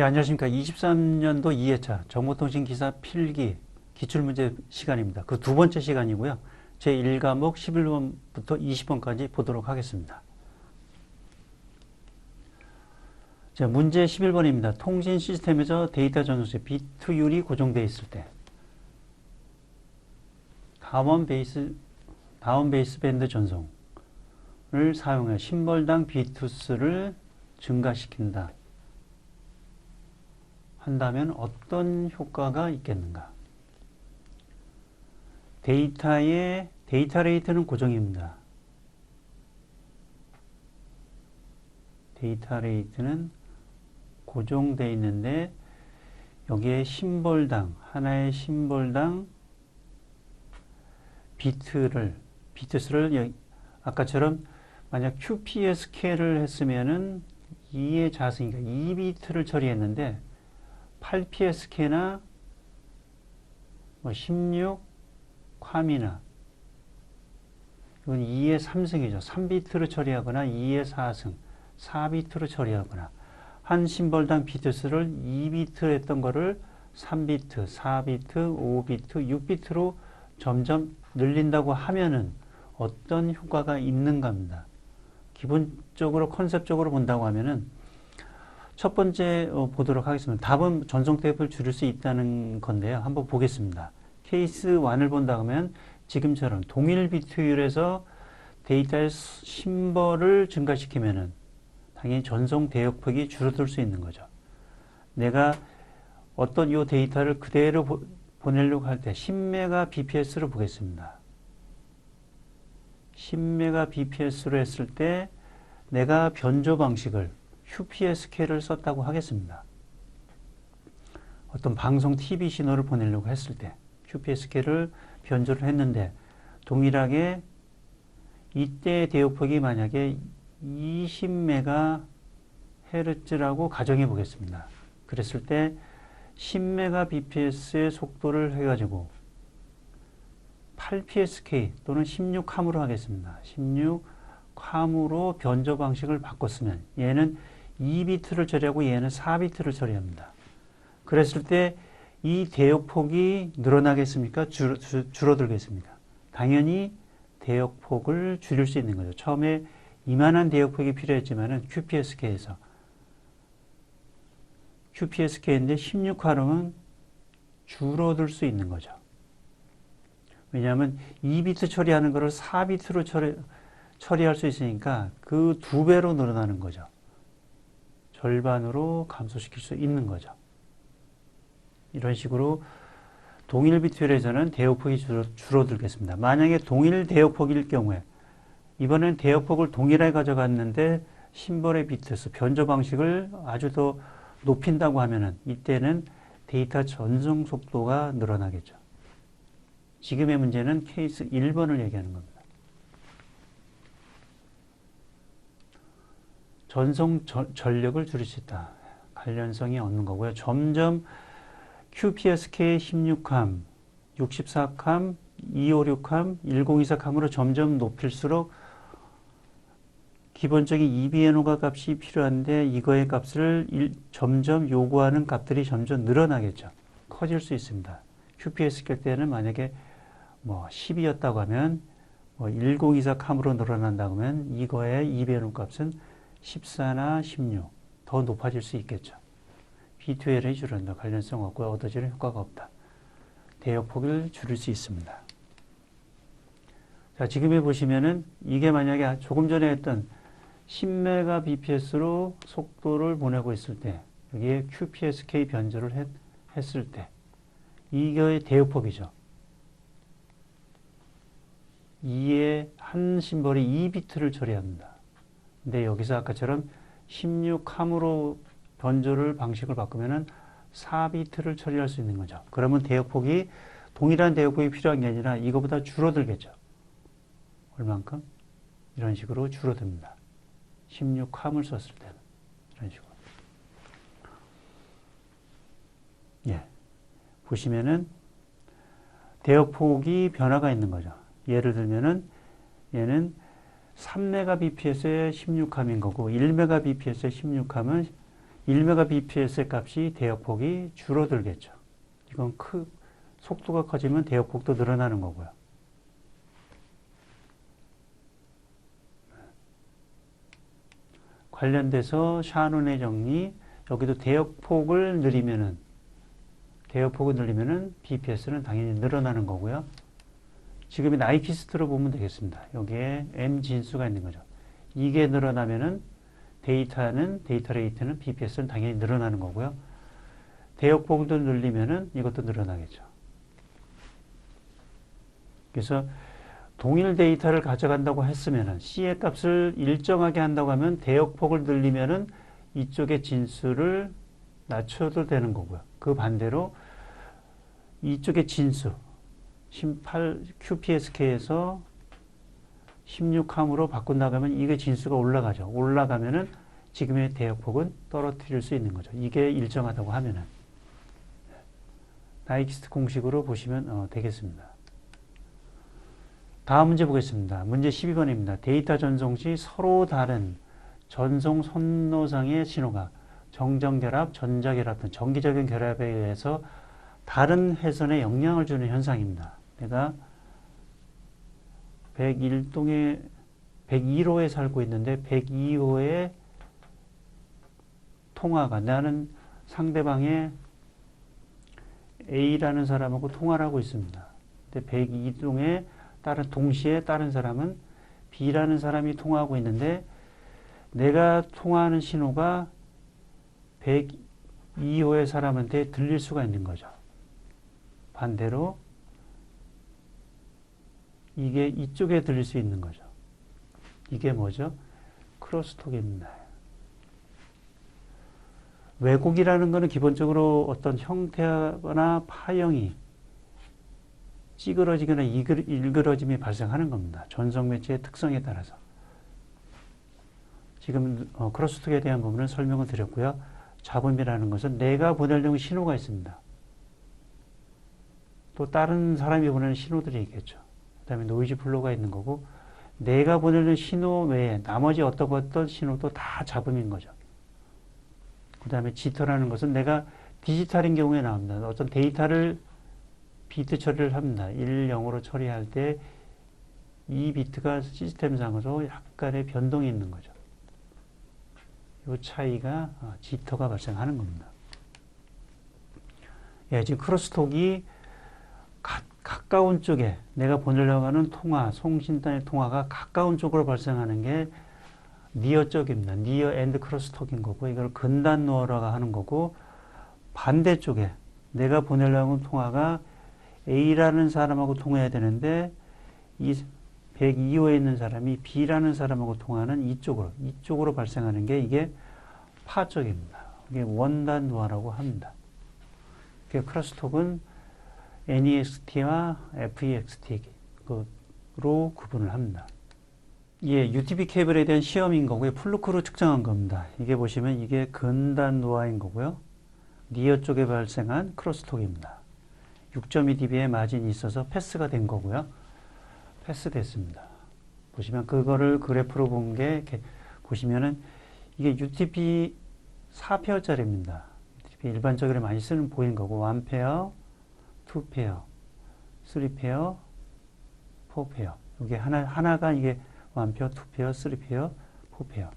예, 안녕하십니까. 23년도 2회차 정보통신 기사 필기 기출문제 시간입니다. 그 두 번째 시간이고요. 제 1과목 11번부터 20번까지 보도록 하겠습니다. 자, 문제 11번입니다. 통신 시스템에서 데이터 전송체 비트율이 고정되어 있을 때 다운 베이스 밴드 전송을 사용해 심벌당 비트수를 증가시킨다 한다면 어떤 효과가 있겠는가? 데이터 레이트는 고정입니다. 데이터 레이트는 고정되어 있는데 여기에 하나의 심벌당 비트수를 아까처럼 만약 QPSK를 했으면은 2의 자승이니까 2비트를 처리했는데 8PSK나 16 캄이나 이건 2의 3승이죠. 3비트로 처리하거나 2의 4승, 4비트로 처리하거나 한 심벌당 비트수를 2비트 했던 거를 3비트, 4비트, 5비트, 6비트로 점점 늘린다고 하면은 어떤 효과가 있는가입니다. 기본적으로 컨셉적으로 본다고 하면은 첫 번째 보도록 하겠습니다. 답은 전송 테이프를 줄일 수 있다는 건데요. 한번 보겠습니다. 케이스 1을 본다 하면 지금처럼 동일 비트율에서 데이터의 심벌을 증가시키면은 당연히 전송 대역폭이 줄어들 수 있는 거죠. 내가 어떤 이 데이터를 그대로 보내려고 할 때 10Mbps로 보겠습니다. 10Mbps로 했을 때 내가 변조 방식을 QPSK를 썼다고 하겠습니다. 어떤 방송 TV 신호를 보내려고 했을 때 QPSK를 변조를 했는데 동일하게 이때 대역폭이 만약에 20MHz라고 가정해 보겠습니다. 그랬을 때 10Mbps의 속도를 해가지고 8PSK 또는 16캄으로 하겠습니다. 16캄으로 변조 방식을 바꿨으면 얘는 2비트를 처리하고 얘는 4비트를 처리합니다. 그랬을 때 이 대역폭이 늘어나겠습니까? 줄어들겠습니까? 당연히 대역폭을 줄일 수 있는 거죠. 처음에 이만한 대역폭이 필요했지만은 QPSK인데 16캄은 줄어들 수 있는 거죠. 왜냐하면 2비트 처리하는 것을 4비트로 처리할 수 있으니까 그 2배로 늘어나는 거죠. 절반으로 감소시킬 수 있는 거죠. 이런 식으로 동일 비트율에서는 대역폭이 줄어들겠습니다. 만약에 동일 대역폭일 경우에 이번엔 대역폭을 동일하게 가져갔는데 심벌의 비트수, 변조 방식을 아주 더 높인다고 하면은 이때는 데이터 전송 속도가 늘어나겠죠. 지금의 문제는 케이스 1번을 얘기하는 겁니다. 전송 전력을 줄일 수 있다. 관련성이 없는 거고요. 점점 QPSK 16캄, 64캄, 256캄, 1024캄으로 점점 높일수록 기본적인 EBNO가 값이 필요한데 이거의 값을 점점 요구하는 값들이 점점 늘어나겠죠. 커질 수 있습니다. QPSK 때는 만약에 10이었다고 하면 1024캄으로 늘어난다고 하면 이거의 EBNO 값은 14나 16 더 높아질 수 있겠죠. B2L이 줄어든다. 관련성 없고 얻어지는 효과가 없다. 대역폭을 줄일 수 있습니다. 자, 지금 보시면은 이게 만약에 조금 전에 했던 10Mbps로 속도를 보내고 있을 때 여기에 QPSK 변조를 했을 때 이거의 대역폭이죠. 2의 한 심벌이 2비트를 처리합니다. 근데 여기서 아까처럼 16캄으로 변조를 방식을 바꾸면은 4비트를 처리할 수 있는 거죠. 그러면 대역폭이 동일한 대역폭이 필요한 게 아니라 이거보다 줄어들겠죠. 얼만큼? 이런 식으로 줄어듭니다. 16캄을 썼을 때는 이런 식으로. 예. 보시면은 대역폭이 변화가 있는 거죠. 예를 들면은 얘는 3Mbps의 16캄인 거고 1Mbps의 16캄은 1Mbps의 값이 대역폭이 줄어들겠죠. 이건 속도가 커지면 대역폭도 늘어나는 거고요. 관련돼서 샤논의 정리, 여기도 대역폭을 늘리면은 BPS는 당연히 늘어나는 거고요. 지금의 나이키스트로 보면 되겠습니다. 여기에 M 진수가 있는 거죠. 이게 늘어나면은 데이터 레이트는 BPS는 당연히 늘어나는 거고요. 대역폭도 늘리면은 이것도 늘어나겠죠. 그래서 동일 데이터를 가져간다고 했으면은 C의 값을 일정하게 한다고 하면 대역폭을 늘리면은 이쪽의 진수를 낮춰도 되는 거고요. 그 반대로 이쪽의 진수 18 QPSK에서 16함으로 바꾼다면 이게 진수가 올라가죠. 올라가면은 지금의 대역폭은 떨어뜨릴 수 있는 거죠. 이게 일정하다고 하면은 나이키스트 공식으로 보시면 되겠습니다. 다음 문제 보겠습니다. 문제 12번입니다. 데이터 전송 시 서로 다른 전송 선로상의 신호가 정전결합, 전자결합 등 정기적인 결합에 의해서 다른 회선에 영향을 주는 현상입니다. 내가 102호에 살고 있는데 102호의 통화가 나는 상대방의 A라는 사람하고 통화를 하고 있습니다. 근데 102동에 동시에 다른 사람은 B라는 사람이 통화하고 있는데 내가 통화하는 신호가 102호의 사람한테 들릴 수가 있는 거죠. 반대로 이게 이쪽에 들릴 수 있는 거죠. 이게 뭐죠? 크로스톡입니다. 왜곡이라는 것은 기본적으로 어떤 형태나 파형이 찌그러지거나 일그러짐이 발생하는 겁니다. 전송 매체의 특성에 따라서. 지금 크로스톡에 대한 부분은 설명을 드렸고요. 잡음이라는 것은 내가 보내려는 신호가 있습니다. 또 다른 사람이 보내는 신호들이 있겠죠. 그 다음에 노이즈 플로우가 있는 거고 내가 보내는 신호 외에 나머지 어떤 신호도 다 잡음인 거죠. 그 다음에 지터라는 것은 내가 디지털인 경우에 나옵니다. 어떤 데이터를 비트 처리를 합니다. 1, 0으로 처리할 때 이 비트가 시스템상으로 약간의 변동이 있는 거죠. 이 차이가 지터가 발생하는 겁니다. 예, 지금 크로스톡이 가까운 쪽에 내가 보내려고 하는 송신단의 통화가 가까운 쪽으로 발생하는 게 니어 쪽입니다. 니어 앤드 크로스톡인 거고 이걸 근단 노어라고 하는 거고 반대쪽에 내가 보내려고 하는 통화가 A라는 사람하고 통화해야 되는데 이 102호에 있는 사람이 B라는 사람하고 통화하는 이쪽으로 발생하는 게 이게 파 쪽입니다. 이게 원단 노어라고 합니다. 크로스톡은 NEXT와 FEXT로 구분을 합니다. 예, UTP 케이블에 대한 시험인 거고요. 플루크로 측정한 겁니다. 이게 보시면 이게 근단 노아인 거고요. 니어 쪽에 발생한 크로스톡입니다. 6.2dB의 마진이 있어서 패스가 된 거고요. 패스됐습니다. 보시면 그거를 그래프로 본 게 보시면은 이게 UTP 4페어짜리입니다. UTP 일반적으로 많이 쓰는 보인 거고 1페어, 2페어, 3페어, 4페어. 이게 하나가 이게 1페어, 2페어, 3페어, 4페어.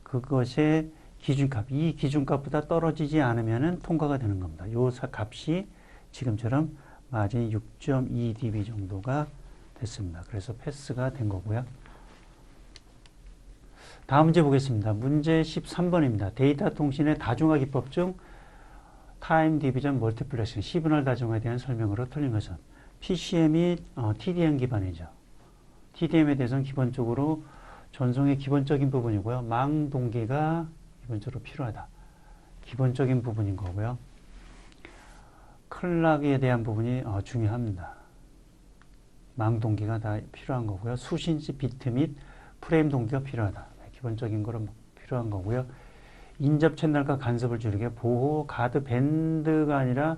그것의 기준값, 이 기준값보다 떨어지지 않으면 통과가 되는 겁니다. 요 값이 지금처럼 마진이 6.2dB 정도가 됐습니다. 그래서 패스가 된 거고요. 다음 문제 보겠습니다. 문제 13번입니다. 데이터 통신의 다중화 기법 중 타임 디비전 멀티플렉싱, 시분할 다중화에 대한 설명으로 틀린 것은 PCM이 TDM 기반이죠. TDM에 대해서는 기본적으로 전송의 기본적인 부분이고요. 망 동기가 기본적으로 필요하다. 기본적인 부분인 거고요. 클락에 대한 부분이 중요합니다. 망 동기가 다 필요한 거고요. 수신시 비트 및 프레임 동기가 필요하다. 기본적인 거는 필요한 거고요. 인접 채널과 간섭을 줄이게 보호 가드 밴드가 아니라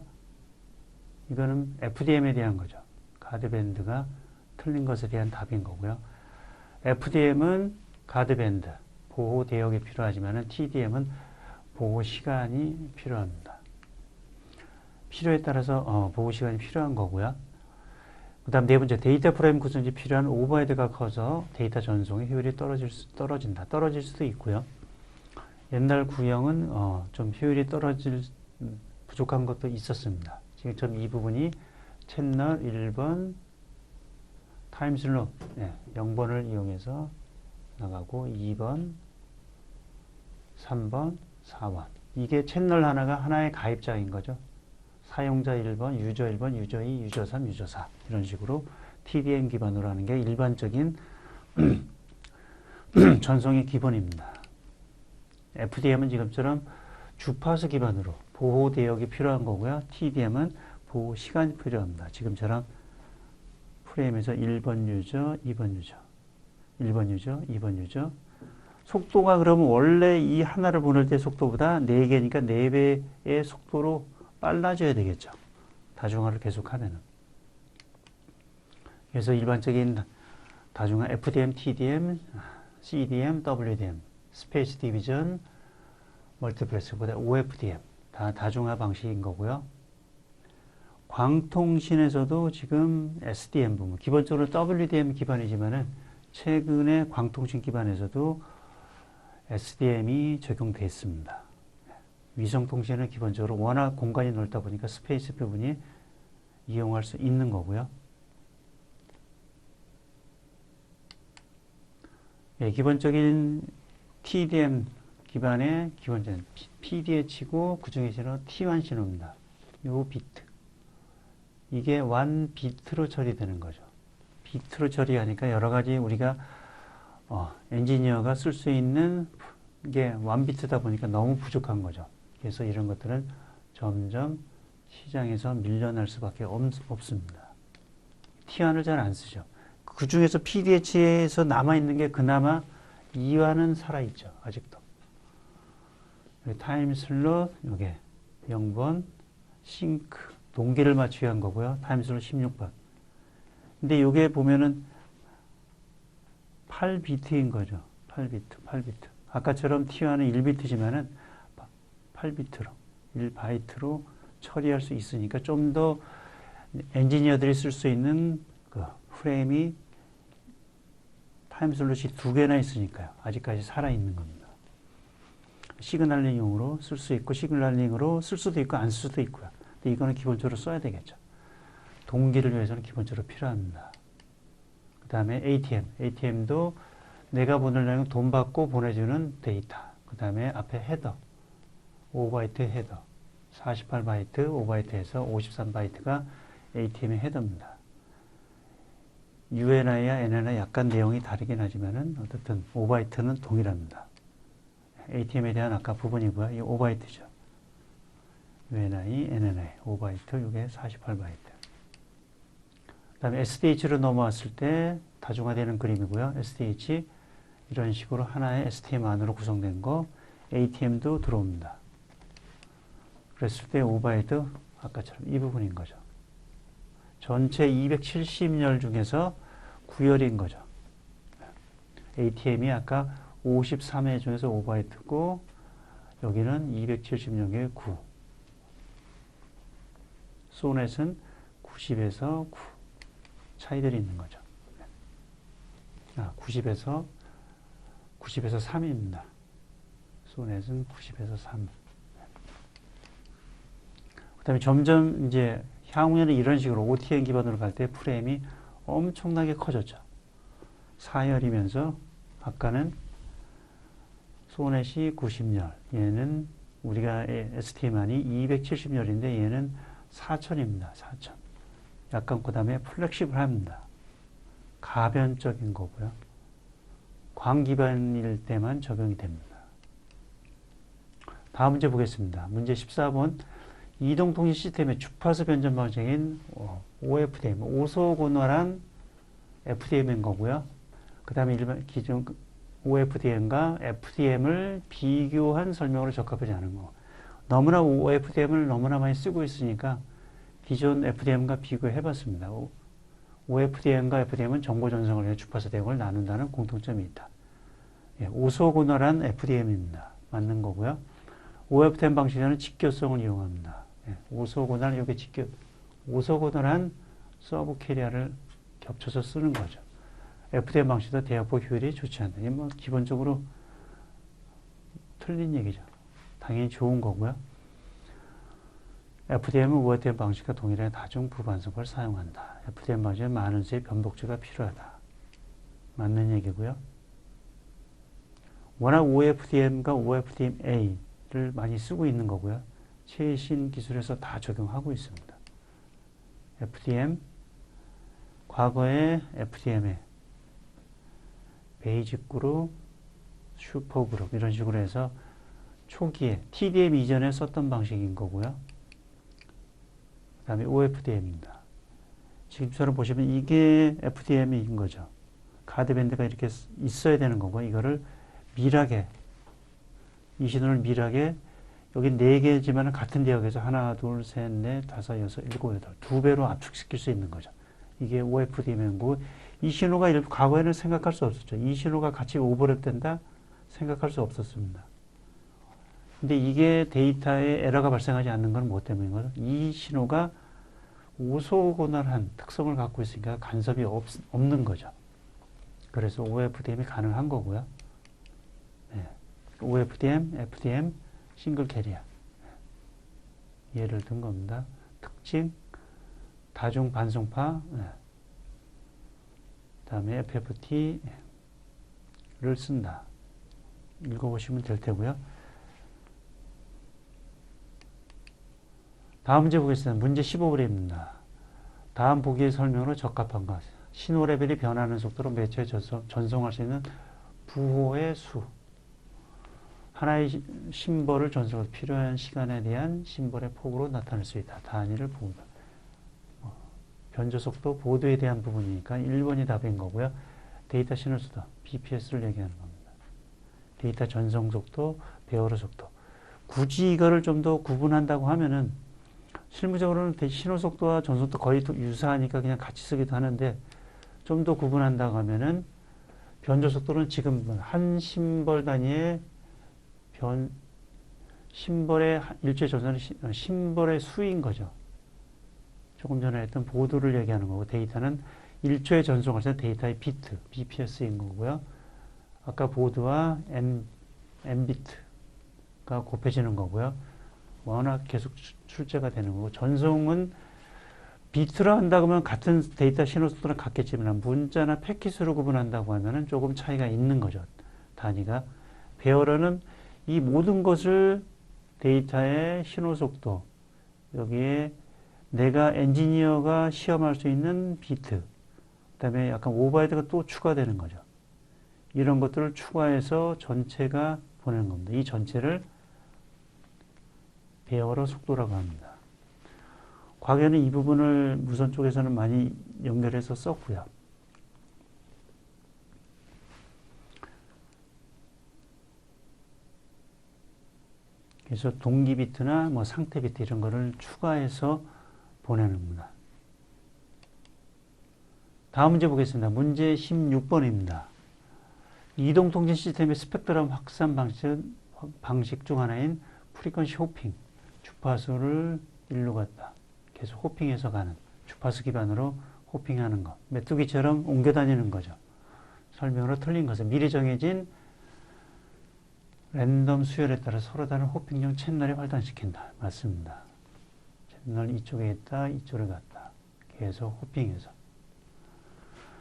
이거는 FDM에 대한 거죠. 가드 밴드가 틀린 것에 대한 답인 거고요. FDM은 가드 밴드, 보호 대역이 필요하지만 TDM은 보호 시간이 필요합니다. 필요에 따라서 보호 시간이 필요한 거고요. 그 다음 네 번째, 데이터 프레임 구성이 필요한 오버헤드가 커서 데이터 전송의 효율이 떨어진다. 떨어질 수도 있고요. 옛날 구형은 좀 효율이 부족한 것도 있었습니다. 지금 이 부분이 채널 1번 타임슬롯 0번을 이용해서 나가고 2번, 3번, 4번. 이게 채널 하나가 하나의 가입자인 거죠. 사용자 1번, 유저 1번, 유저 2, 유저 3, 유저 4 이런 식으로 TDM 기반으로 하는 게 일반적인 전송의 기본입니다. FDM은 지금처럼 주파수 기반으로 보호 대역이 필요한 거고요. TDM은 보호 시간이 필요합니다. 지금처럼 프레임에서 1번 유저, 2번 유저, 1번 유저, 2번 유저. 속도가 그러면 원래 이 하나를 보낼 때 속도보다 4개니까 4배의 속도로 빨라져야 되겠죠. 다중화를 계속하면은. 그래서 일반적인 다중화 FDM, TDM, CDM, WDM, 스페이스 디비전, 멀티플렉스보다 OFDM 다 다중화 방식인 거고요. 광통신에서도 지금 SDM 부분, 기본적으로 WDM 기반이지만은 최근에 광통신 기반에서도 SDM이 적용됐습니다. 위성통신은 기본적으로 워낙 공간이 넓다 보니까 스페이스 부분이 이용할 수 있는 거고요. 기본적인 TDM 기반의 기본적인 PDH고 그 중에서는 T1 신호입니다. 요 비트. 이게 1 비트로 처리되는 거죠. 비트로 처리하니까 여러 가지 우리가 엔지니어가 쓸 수 있는 게 1 비트다 보니까 너무 부족한 거죠. 그래서 이런 것들은 점점 시장에서 밀려날 수밖에 없습니다. T1을 잘 안 쓰죠. 그 중에서 PDH에서 남아있는 게 그나마 2와는 살아있죠. 아직도. 타임 슬롯, 요게 0번, 싱크, 동기를 맞추기 한 거고요. 타임 슬롯 16번. 근데 요게 보면은 8비트인 거죠. 8비트. 아까처럼 T1은 1비트지만은 8비트로, 1바이트로 처리할 수 있으니까 좀 더 엔지니어들이 쓸 수 있는 그 프레임이 타임 슬롯이 2개나 있으니까요. 아직까지 살아있는 겁니다. 시그널링용으로 쓸 수 있고, 시그널링으로 쓸 수도 있고, 안 쓸 수도 있고요. 근데 이거는 기본적으로 써야 되겠죠. 동기를 위해서는 기본적으로 필요합니다. 그 다음에 ATM도 내가 보내려면 돈 받고 보내주는 데이터. 그 다음에 앞에 헤더, 5바이트 헤더, 48바이트, 5바이트에서 53바이트가 ATM의 헤더입니다. UNI와 NNI 약간 내용이 다르긴 하지만은 어쨌든 5바이트는 동일합니다. ATM에 대한 아까 부분이고요. 이 5바이트죠. UNI, NNI, 5바이트, 이게 48바이트. 그 다음에 SDH로 넘어왔을 때 다중화되는 그림이고요. SDH 이런 식으로 하나의 STM 안으로 구성된 거, ATM도 들어옵니다. 그랬을 때 5바이트 아까처럼 이 부분인 거죠. 전체 270열 중에서 9열인 거죠. ATM이 아까 53회 중에서 5바이트고 여기는 270열 9. 소넷은 90에서 9 차이들이 있는 거죠. 90에서 3입니다. 소넷은 90에서 3. 그 다음에 점점 이제 향후에는 이런 식으로 OTN 기반으로 갈 때 프레임이 엄청나게 커졌죠. 4열이면서 아까는 소넷이 90열, 얘는 우리가 STM안이 270열인데 얘는 4000입니다. 4000. 약간 그 다음에 플렉시블합니다. 가변적인 거고요. 광 기반일 때만 적용이 됩니다. 다음 문제 보겠습니다. 문제 14번. 이동통신 시스템의 주파수 변전 방식인 OFDM, 오소곤활한 FDM인 거고요. 그 다음에 일반 기존 OFDM과 FDM을 비교한 설명으로 적합하지 않은 거. 너무나 OFDM을 너무나 많이 쓰고 있으니까 기존 FDM과 비교해 봤습니다. OFDM과 FDM은 정보 전송을 위해 주파수 대역을 나눈다는 공통점이 있다. 오소곤활한 FDM입니다. 맞는 거고요. OFDM 방식에는 직교성을 이용합니다. 오소고날, 여기 오소고날한 서브 캐리어를 겹쳐서 쓰는 거죠. FDM 방식도 대역폭 효율이 좋지 않다. 이게 뭐 기본적으로 틀린 얘기죠. 당연히 좋은 거고요. FDM은 OFDM 방식과 동일한 다중 부반성법을 사용한다. FDM 방식은 많은 수의 변복제가 필요하다. 맞는 얘기고요. 워낙 OFDM과 OFDMA를 많이 쓰고 있는 거고요. 최신 기술에서 다 적용하고 있습니다. FDM, 과거의 FDM에 베이직 그룹, 슈퍼 그룹 이런 식으로 해서 초기에 TDM 이전에 썼던 방식인 거고요. 그 다음에 OFDM입니다. 지금처럼 보시면 이게 FDM인 거죠. 가드밴드가 이렇게 있어야 되는 거고 이거를 밀하게 이 신호를 밀하게 여기 4개지만 같은 대역에서 하나, 둘, 셋, 넷, 다섯, 여섯, 일곱, 여덟 2배로 압축시킬 수 있는 거죠. 이게 OFDM이고 이 신호가 과거에는 생각할 수 없었죠. 이 신호가 같이 오버랩 된다 생각할 수 없었습니다. 근데 이게 데이터에 에러가 발생하지 않는 건 뭐 때문인가요? 이 신호가 오소고날한 특성을 갖고 있으니까 간섭이 없는 거죠. 그래서 OFDM이 가능한 거고요. 네. OFDM, FDM, 싱글 캐리어. 예를 든 겁니다. 특징, 다중 반송파, 네. 그 다음에 FFT를 쓴다. 읽어보시면 될 테고요. 다음 문제 보겠습니다. 문제 15번입니다. 다음 보기의 설명으로 적합한 것. 신호 레벨이 변하는 속도로 매체에 전송할 수 있는 부호의 수. 하나의 심벌을 전송할 필요한 시간에 대한 심벌의 폭으로 나타낼 수 있다. 단위를 보다. 변조속도, 보도에 대한 부분이니까 1번이 답인 거고요. 데이터 신호수도, BPS를 얘기하는 겁니다. 데이터 전송속도, 배열의 속도. 굳이 이거를 좀 더 구분한다고 하면은 실무적으로는 신호속도와 전송도 거의 유사하니까 그냥 같이 쓰기도 하는데 좀 더 구분한다고 하면은 변조속도는 지금 한 심벌 단위의 심벌의 일체 전선의 심벌의 수인 거죠. 조금 전에 했던 보도를 얘기하는 거고 데이터는 1초에 전송할 때 데이터의 비트, BPS인 거고요. 아까 보드와 N비트가 곱해지는 거고요. 워낙 계속 출제가 되는 거고 전송은 비트로 한다고 하면 같은 데이터 신호 속도랑 같겠지만 문자나 패킷으로 구분한다고 하면 조금 차이가 있는 거죠. 단위가. 베어러는 이 모든 것을 데이터의 신호 속도, 여기에 내가 엔지니어가 시험할 수 있는 비트, 그 다음에 약간 오버헤드가 또 추가되는 거죠. 이런 것들을 추가해서 전체가 보내는 겁니다. 이 전체를 베어러 속도라고 합니다. 과거에는 이 부분을 무선 쪽에서는 많이 연결해서 썼고요. 그래서 동기 비트나 뭐 상태 비트 이런 거를 추가해서 보내는 겁니다. 다음 문제 보겠습니다. 문제 16번입니다. 이동통신 시스템의 스펙트럼 확산 방식 중 하나인 프리퀀시 호핑, 주파수를 일로 갔다. 계속 호핑해서 가는, 주파수 기반으로 호핑하는 것. 메뚜기처럼 옮겨 다니는 거죠. 설명으로 틀린 것은 미리 정해진 랜덤 수열에 따라 서로 다른 호핑용 채널에 활동시킨다. 맞습니다. 채널 이쪽에 있다, 이쪽으로 갔다. 계속 호핑해서.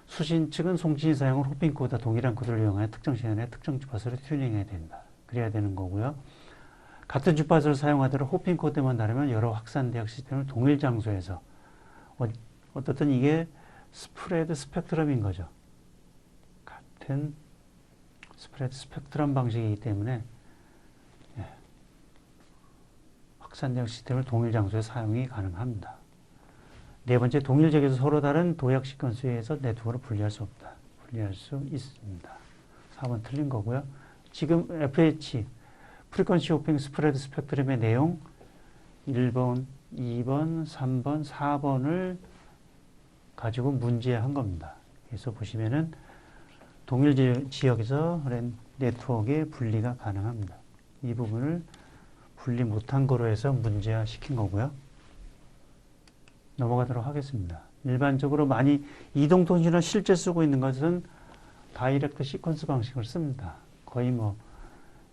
수신 측은 송신이 사용을 호핑 코드와 동일한 코드를 이용하여 특정 시간에 특정 주파수를 튜닝해야 된다. 그래야 되는 거고요. 같은 주파수를 사용하도록 호핑 코드만 다르면 여러 확산 대역 시스템을 동일 장소에서 어떻든 이게 스프레드 스펙트럼인 거죠. 같은 스프레드 스펙트럼 방식이기 때문에 확산 대역 시스템을 동일 장소에 사용이 가능합니다. 네 번째, 동일 지역에서 서로 다른 도약 시퀀스에 의해서 네트워크를 분리할 수 없다. 분리할 수 있습니다. 4번 틀린 거고요. 지금 FH 프리퀀시 호핑 스프레드 스펙트럼의 내용 1번, 2번, 3번, 4번을 가지고 문제한 겁니다. 그래서 보시면은 동일 지역에서 네트워크의 분리가 가능합니다. 이 부분을 분리 못한 거로 해서 문제화 시킨 거고요. 넘어가도록 하겠습니다. 일반적으로 많이 이동통신을 실제 쓰고 있는 것은 다이렉트 시퀀스 방식을 씁니다. 거의 뭐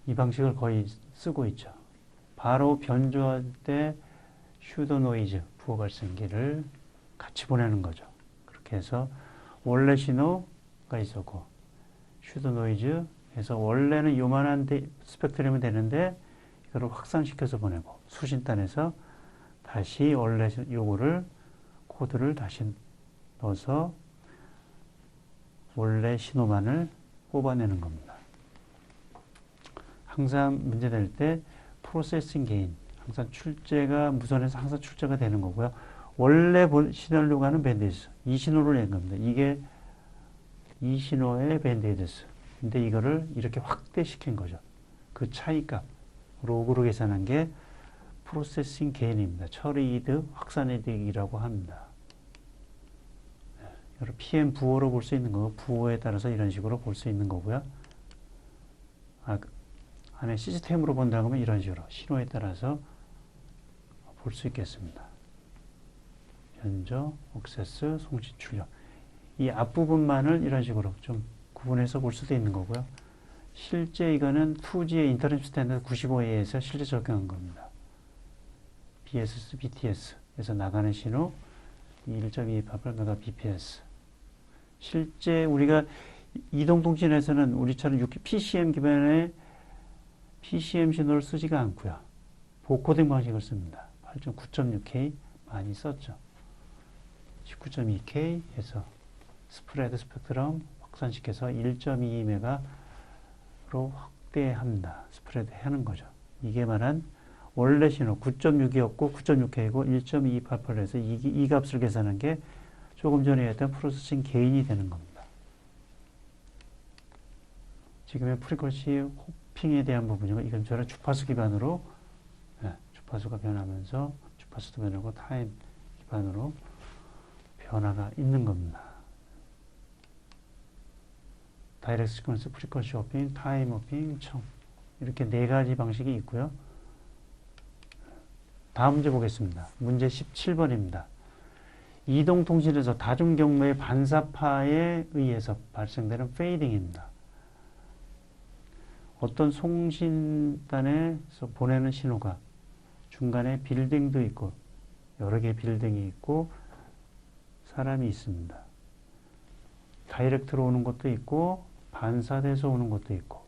이 방식을 거의 쓰고 있죠. 바로 변조할 때 슈도 노이즈 부호 발생기를 같이 보내는 거죠. 그렇게 해서 원래 신호가 있었고 슈도 노이즈 해서 원래는 요만한 스펙트럼이 되는데 이거를 확산시켜서 보내고 수신단에서 다시 원래 요거를 코드를 다시 넣어서 원래 신호만을 뽑아내는 겁니다. 항상 문제될 때 프로세싱 게인, 항상 출제가 무선에서 항상 출제가 되는 거고요. 원래 시나리오 가는 밴드위스, 이 신호를 낸 겁니다. 이게 이 신호의 밴드위스. 근데 이거를 이렇게 확대시킨 거죠. 그 차이값, 로그로 계산한 게 프로세싱 게인입니다. 처리 이득, 확산 이득이라고 합니다. 여러 PM 부호로 볼 수 있는 거고, 부호에 따라서 이런 식으로 볼 수 있는 거고요. 안에 시스템으로 본다고 하면 이런 식으로 신호에 따라서 볼 수 있겠습니다. 변조, 억세스, 송신, 출력. 이 앞부분만을 이런 식으로 좀 구분해서 볼 수도 있는 거고요. 실제 이거는 2G의 인터넷 스탠더드 95A에서 실제 적용한 겁니다. BSS, BTS에서 나가는 신호 1.288Mbps. 실제 우리가 이동통신에서는 우리처럼 PCM 기반의 PCM 신호를 쓰지가 않고요. 보코딩 방식을 씁니다. 8.9.6K 많이 썼죠. 19.2K 해서 스프레드 스펙트럼 확산시켜서 1.22메가로 확대합니다. 스프레드 하는 거죠. 이게 말한 원래 신호 9.6이었고 9.6K고 1.288에서 이 값을 계산한 게 조금 전에 했던 프로세싱 게인이 되는 겁니다. 지금의 프리퀀시 호핑에 대한 부분이고 이건 저는 주파수 기반으로 주파수가 변하면서 주파수도 변하고 타임 기반으로 변화가 있는 겁니다. 다이렉트 시퀀스, 프리퀀시 호핑, 타임 호핑, 청 이렇게 네 가지 방식이 있고요. 다음 문제 보겠습니다. 문제 17번입니다. 이동통신에서 다중경로의 반사파에 의해서 발생되는 페이딩입니다. 어떤 송신단에서 보내는 신호가 중간에 빌딩도 있고 여러 개의 빌딩이 있고 사람이 있습니다. 다이렉트로 오는 것도 있고 반사돼서 오는 것도 있고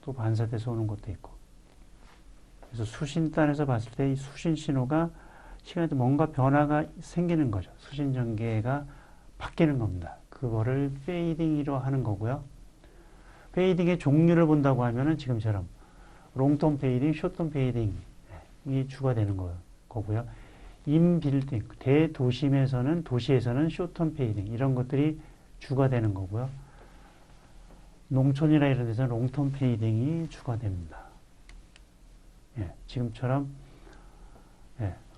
또 반사돼서 오는 것도 있고 그래서 수신단에서 봤을 때 이 수신 신호가 시간에 뭔가 변화가 생기는 거죠. 수신 전개가 바뀌는 겁니다. 그거를 페이딩이라고 하는 거고요. 페이딩의 종류를 본다고 하면은 지금처럼 롱텀 페이딩, 숏텀 페이딩이 주가 되는 거고요. 인빌딩, 대도심에서는 도시에서는 숏텀 페이딩 이런 것들이 주가 되는 거고요. 농촌이나 이런 데서는 롱텀 페이딩이 주가 됩니다. 지금처럼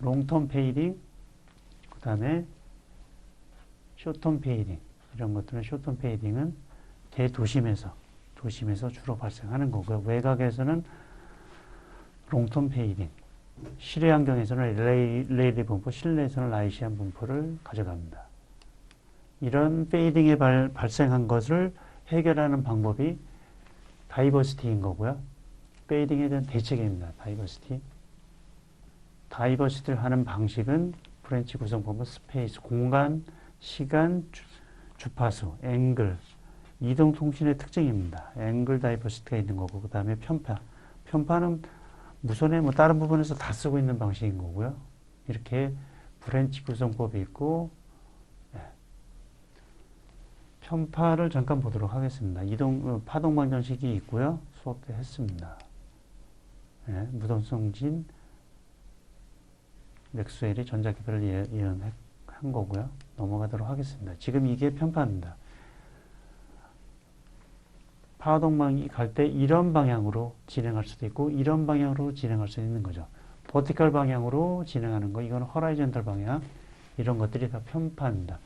롱텀 페이딩, 그 다음에 숏텀 페이딩 이런 것들은 숏텀 페이딩은 대도심에서 주로 발생하는 거고요. 외곽에서는 롱텀 페이딩, 실외 환경에서는 레이디 분포, 실내에서는 라이시안 분포를 가져갑니다. 이런 페이딩이 발생한 것을 해결하는 방법이 다이버시티인 거고요. 페이딩에 대한 대책입니다. 다이버시티를 하는 방식은 브랜치 구성법은 스페이스, 공간, 시간, 주파수, 앵글, 이동통신의 특징입니다. 앵글 다이버시티가 있는 거고, 그 다음에 편파. 편파는 무선의 다른 부분에서 다 쓰고 있는 방식인 거고요. 이렇게 브랜치 구성법이 있고, 편파를 잠깐 보도록 하겠습니다. 파동방정식이 있고요. 수업 때 했습니다. 무동성진, 맥스웰이 전자기별을 예언한 거고요. 넘어가도록 하겠습니다. 지금 이게 편파입니다. 파동망이 갈 때 이런 방향으로 진행할 수도 있고 이런 방향으로 진행할 수 있는 거죠. 버티컬 방향으로 진행하는 거, 이건 허라이젠탈 방향, 이런 것들이 다 편파입니다.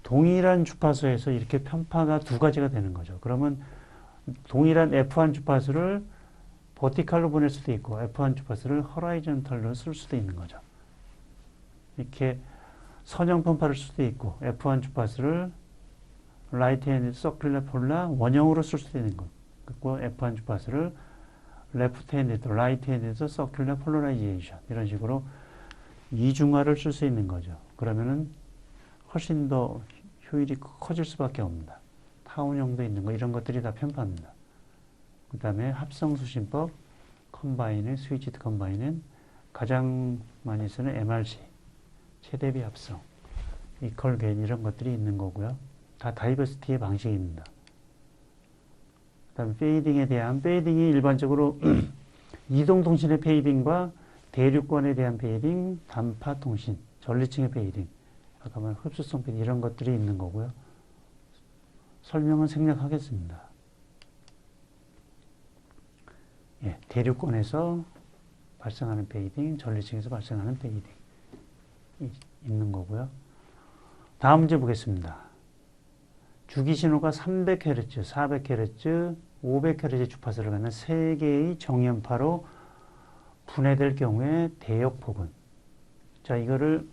동일한 주파수에서 이렇게 편파가 두 가지가 되는 거죠. 그러면 동일한 F1 주파수를 버티칼로 보낼 수도 있고 F1 주파수를 허라이전탈로 쓸 수도 있는 거죠. 이렇게 선형 분파를 쓸 수도 있고 F1 주파수를 라이트 핸드 서큘러 폴라 원형으로 쓸 수도 있는 거. 그리고 F1 주파수를 레프트 핸드, 라이트 핸드에서 서큘러 폴라라이제이션 이런 식으로 이중화를 쓸 수 있는 거죠. 그러면은 훨씬 더 효율이 커질 수밖에 없습니다. 타운형도 있는 거 이런 것들이 다 편파입니다. 그 다음에 합성수신법, 컴바인은 스위치드 컴바인은 가장 많이 쓰는 MRC, 최대비 합성, 이퀄 게인 이런 것들이 있는 거고요. 다 다이버시티의 방식입니다. 그 다음에 페이딩에 대한 페이딩이 일반적으로 이동통신의 페이딩과 대륙권에 대한 페이딩, 단파통신, 전리층의 페이딩, 아까 말한 흡수성 페이딩 이런 것들이 있는 거고요. 설명은 생략하겠습니다. 예, 대륙권에서 발생하는 페이딩, 전리층에서 발생하는 페이딩 있는 거고요. 다음 문제 보겠습니다. 주기신호가 300Hz, 400Hz, 500Hz 주파수를 갖는 3개의 정연파로 분해될 경우에 대역폭은, 자, 이거를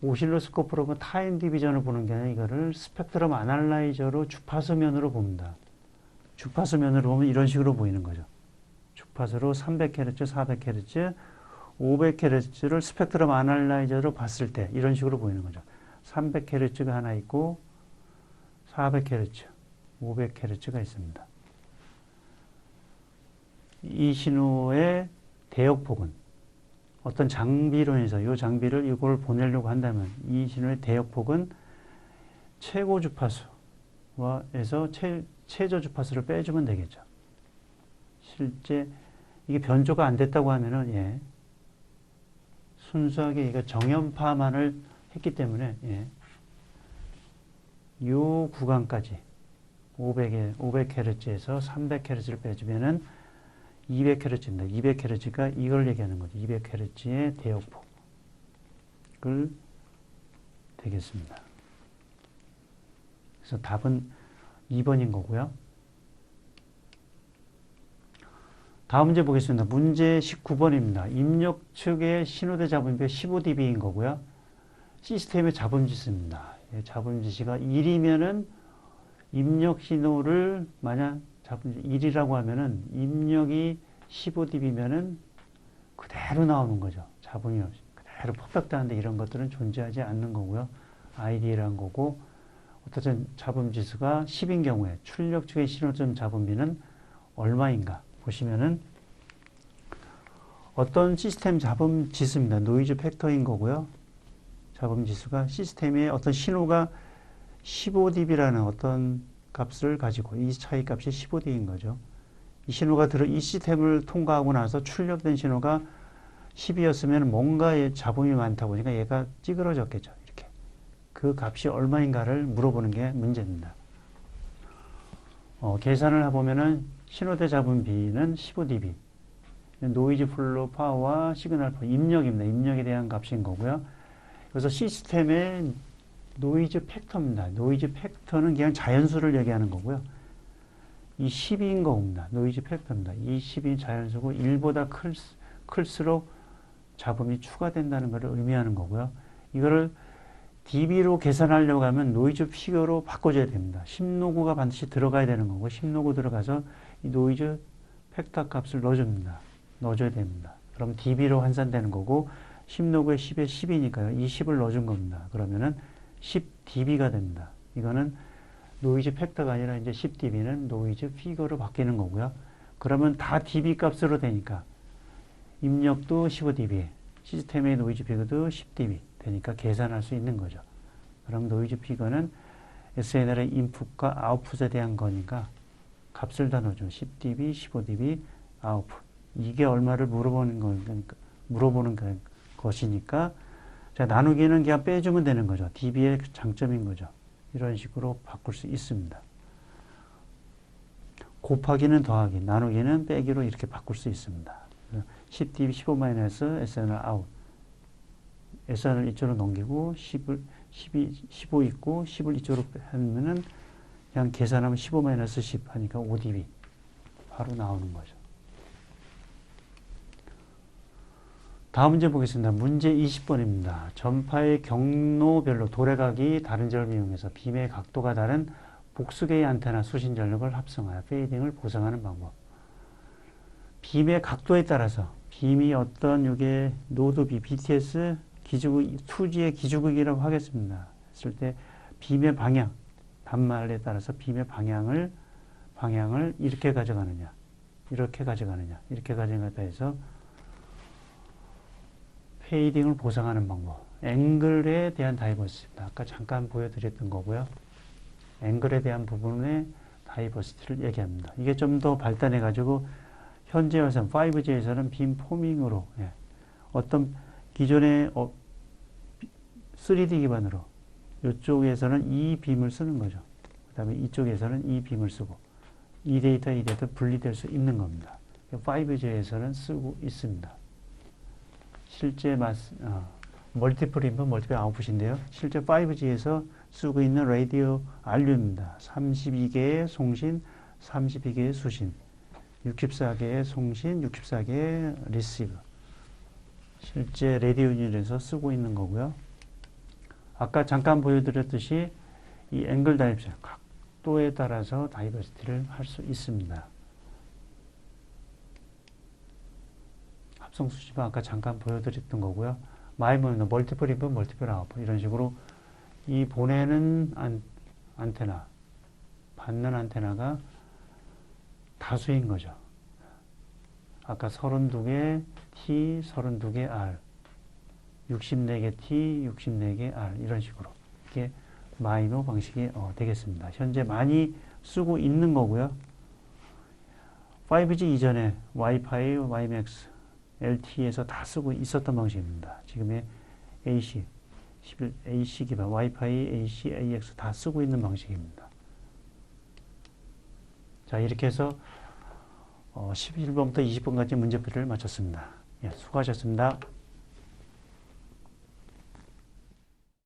오실로스코프로 타임 디비전을 보는 게 아니라 이거를 스펙트럼 아날라이저로 주파수면으로 봅니다. 주파수면으로 보면 이런 식으로 보이는 거죠. 주파수로 300Hz, 400Hz, 500Hz를 스펙트럼 아날라이저로 봤을 때 이런 식으로 보이는 거죠. 300Hz가 하나 있고 400Hz, 500Hz가 있습니다. 이 신호의 대역폭은 어떤 장비로 인해서 이 장비를 이걸 보내려고 한다면 이 신호의 대역폭은 최고 주파수에서 최저 주파수를 빼주면 되겠죠. 실제 이게 변조가 안 됐다고 하면은 예, 순수하게 이거 정연파만을 했기 때문에 예, 이 구간까지 500Hz에서 300Hz를 빼주면은 200Hz입니다. 200Hz가 이걸 얘기하는 거죠. 200Hz의 대역폭을 되겠습니다. 그래서 답은 2번인 거고요. 다음 문제 보겠습니다. 문제 19번입니다. 입력 측의 신호대 잡음비가 15dB인 거고요. 시스템의 잡음지수입니다. 잡음지수가 1이면은 입력 신호를 만약 잡음지 1이라고 하면은 입력이 15dB면은 그대로 나오는 거죠. 잡음이 없이 그대로 퍼펙트한데 이런 것들은 존재하지 않는 거고요. ID라는 거고 어떤 잡음지수가 10인 경우에 출력 측의 신호점 잡음비는 얼마인가 보시면은 어떤 시스템 잡음지수입니다. 노이즈 팩터인 거고요. 잡음지수가 시스템에 어떤 신호가 15dB라는 어떤 값을 가지고 이 차이 값이 15dB인 거죠. 이 신호가 이 시스템을 통과하고 나서 출력된 신호가 10이었으면 뭔가 잡음이 많다 보니까 얘가 찌그러졌겠죠. 이렇게. 그 값이 얼마인가를 물어보는 게 문제입니다. 계산을 해보면은 신호대 잡음비는 15dB. 노이즈 플로우 파워와 시그널 파워, 입력입니다. 입력에 대한 값인 거고요. 그래서 시스템의 노이즈 팩터입니다. 노이즈 팩터는 그냥 자연수를 얘기하는 거고요. 이 10인 겁니다. 노이즈 팩터입니다. 이 10이 자연수고 1보다 클수록 잡음이 추가된다는 것을 의미하는 거고요. 이거를 dB로 계산하려고 하면 노이즈 피겨로 바꿔줘야 됩니다. 10로그가 반드시 들어가야 되는 거고 10로그 들어가서 이 노이즈 팩터 값을 넣어줘야 됩니다. 그럼 dB로 환산되는 거고 10로그에 10에 10이니까요. 이 10을 넣어준 겁니다. 그러면은 10dB가 됩니다. 이거는 노이즈 팩터가 아니라 이제 10dB는 노이즈 피겨로 바뀌는 거고요. 그러면 다 dB 값으로 되니까 입력도 15dB, 시스템의 노이즈 피겨도 10dB 되니까 계산할 수 있는 거죠. 그럼 노이즈 피겨는 SNL의 인풋과 아웃풋에 대한 거니까 값을 다 넣어줘. 10dB, 15dB, 아웃풋. 이게 얼마를 물어보는 것이니까 자, 나누기는 그냥 빼주면 되는 거죠. dB의 장점인 거죠. 이런 식으로 바꿀 수 있습니다. 곱하기는 더하기, 나누기는 빼기로 이렇게 바꿀 수 있습니다. 10dB 15-SNR 아웃. SNR 이쪽으로 넘기고 15 있고 10을 이쪽으로 하면은 그냥 계산하면 15-10 하니까 5dB 바로 나오는 거죠. 다음 문제 보겠습니다. 문제 20번입니다. 전파의 경로별로 도래각이 다른 점을 이용해서 빔의 각도가 다른 복수개의 안테나 수신 전력을 합성하여 페이딩을 보상하는 방법. 빔의 각도에 따라서 빔이 어떤 요게 노드 B, BTS 기주극, 2G의 기주극이라고 하겠습니다. 했을 때 빔의 방향, 단말에 따라서 빔의 방향을 이렇게 가져가느냐, 이렇게 가져가느냐, 이렇게 가져가다 해서 페이딩을 보상하는 방법. 앵글에 대한 다이버시티입니다. 아까 잠깐 보여드렸던 거고요. 앵글에 대한 부분의 다이버시티를 얘기합니다. 이게 좀 더 발달해가지고 현재 와서는 5G에서는 빔 포밍으로 어떤 기존의 3D 기반으로 이쪽에서는 이 빔을 쓰는 거죠. 그 다음에 이쪽에서는 이 빔을 쓰고 이 데이터 분리될 수 있는 겁니다. 5G에서는 쓰고 있습니다. 실제 멀티플 인풋, 멀티플 아웃풋인데요. 실제 5G에서 쓰고 있는 라디오 RU입니다. 32개의 송신, 32개의 수신, 64개의 송신, 64개의 리시브. 실제 라디오 유닛에서 쓰고 있는 거고요. 아까 잠깐 보여드렸듯이 이 앵글 다이버시티, 각도에 따라서 다이버시티를 할 수 있습니다. 합성 수집은 아까 잠깐 보여드렸던 거고요. 마이모는 멀티플 인풋, 멀티플 아웃풋 이런 식으로 이 보내는 안테나, 받는 안테나가 다수인 거죠. 아까 32개 T, 32개 R, 64개 T, 64개 R 이런 식으로 이게 마이모 방식이 되겠습니다. 현재 많이 쓰고 있는 거고요. 5G 이전에 와이파이, WiMAX, LTE에서 다 쓰고 있었던 방식입니다. 지금의 AC, AC 기반, 와이파이, AC, AX 다 쓰고 있는 방식입니다. 자, 이렇게 해서 11번부터 20번까지 문제풀이를 마쳤습니다. 예, 수고하셨습니다.